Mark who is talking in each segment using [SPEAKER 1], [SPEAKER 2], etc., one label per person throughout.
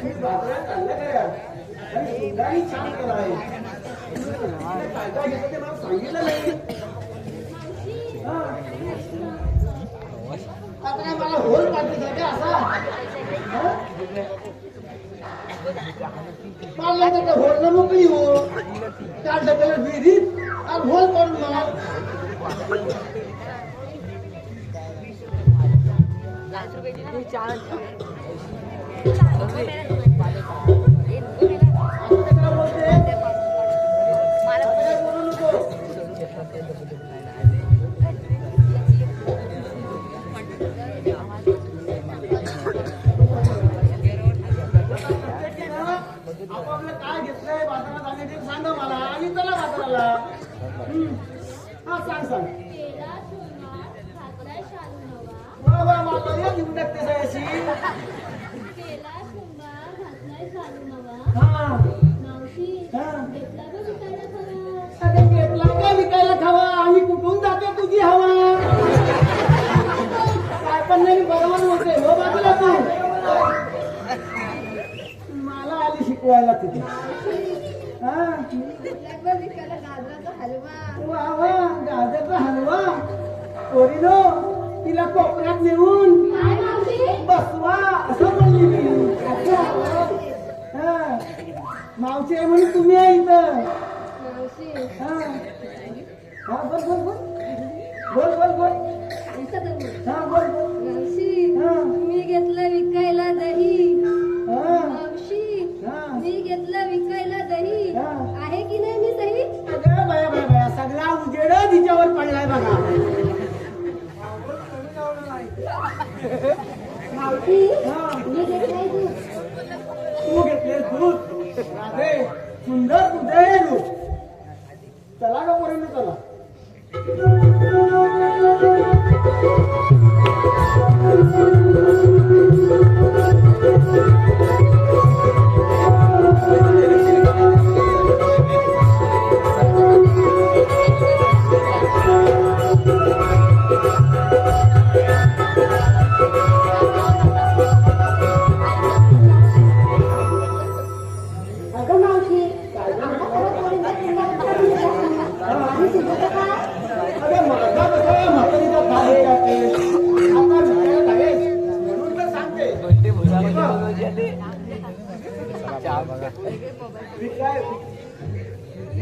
[SPEAKER 1] बाजारात चाललं काय यार? आणि सुंदराही छान केला आहे. काय काय घेतलं ते मला सांगितलं नाही. आता काय मला होल पाठवत आहे का असा? मला तर होल न मोकळी हो. चार ढकल विहिरीत आणि होल पडून मला. आपलं काय घेतलंय बाजारात आले ते सांगा मला आणि चला बाजाराला. हा सांग सांग. वा वा मला या घेऊन टाकते सायाशी. हा अरे घेतला का विकायला खावा आणि कुठून जाते तुझी हवा. काय पण नाही बरोबर होते हो बाजूला तू. मला आली शिकवायला तिथे. वा वा गाजरचा हलवा. पोरीनो तिला कोपऱ्यात नेऊन बसवा असं म्हणली मी. मावशी आहे म्हणून तुम्ही आहे इथं. हा बोल बोल बोल बोल बोल बोल. हा बोल बोल.
[SPEAKER 2] मी घेतलं विकायला दही. मावशी मी घेतलं विकायला दही. आहे की नाही मी सही?
[SPEAKER 1] बया बया बया सगळा उजेड तिच्यावर पडलाय बघा.
[SPEAKER 2] मावशी मी घेतलंय दूध.
[SPEAKER 1] तू घेतले दूध. राधे सुंदर तुझे आहे दूध. चला का पर्यंत चला.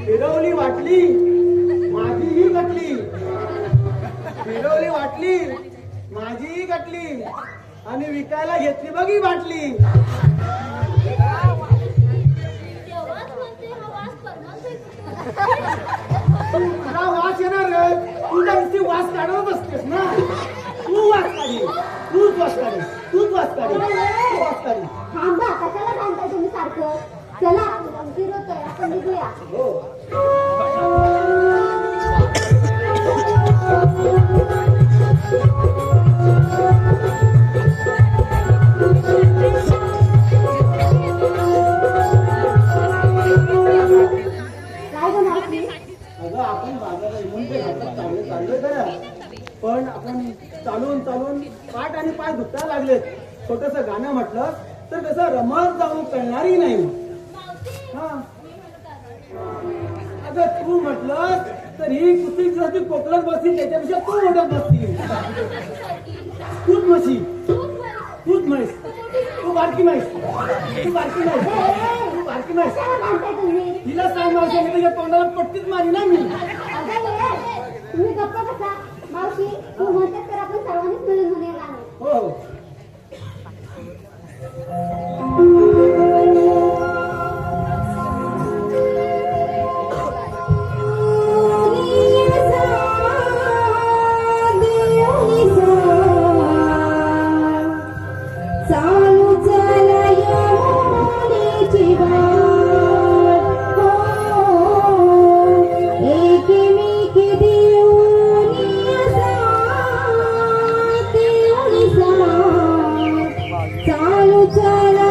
[SPEAKER 1] फिरवली वाटली माझीही गटली. फिरवली वाटली माझीही गटली आणि विकायला घेतली बघी बाटली. तुला वास येणार रे. तुझ्या नुसती वास काढत बसतेस ना. तू वास काढी. तूच वास काढी. तूच वास काढी. तू वास काढी.
[SPEAKER 2] थांबा कशाला थांबताय तुम्ही सारखं. चला उशीर होतोय आपण निघूया.
[SPEAKER 1] हो आपण बाजारात येऊन ते चाललोय खरं. पण आपण चालून चालून पाठ आणि पाय दुखायला लागलेत. छोटस गाणं म्हटलं तर कसं रमत जाऊन कळणारही नाही. हा अगं तू म्हटलं तर ही कुठली जशी कोकणात बसतील त्याच्यापेक्षा तू ओढत बसतील. तूच म्हशी. तूच म्हैस. तू बारकी म्हैस. तू बारकी म्हैस. तू बारकी म्हैस. हिला सांग मावशी मी तुझ्या तोंडाला पट्टीच मारी ना मी.
[SPEAKER 2] तुम्ही गप्पा बसा. मावशी तू म्हणतात तर आपण सर्वांनीच मिळून म्हणूया गाणं.
[SPEAKER 1] हो
[SPEAKER 2] चालू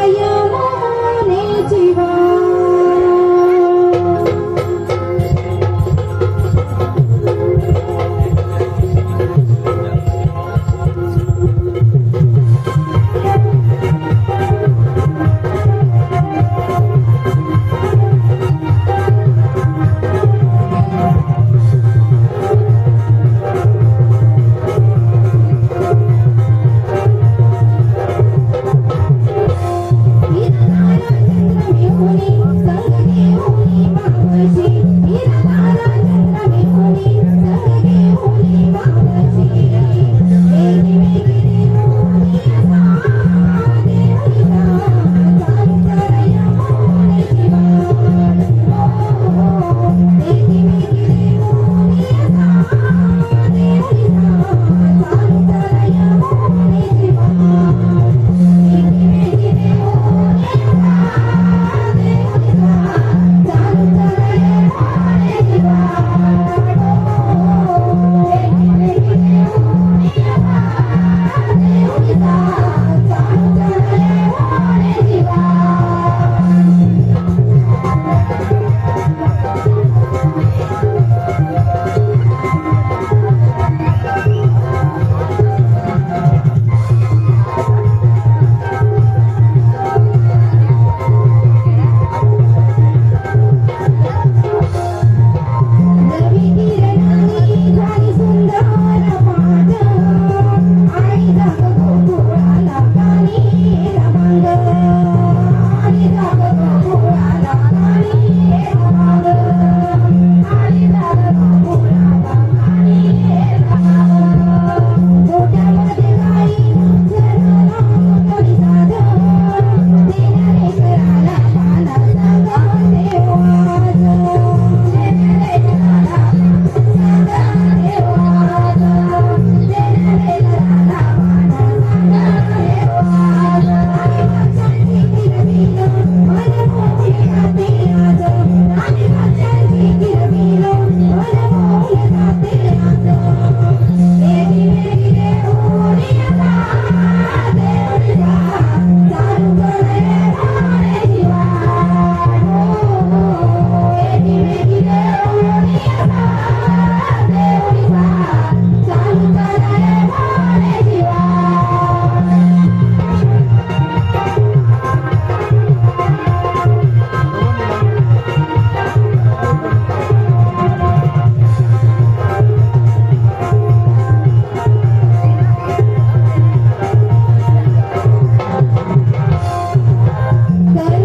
[SPEAKER 2] काय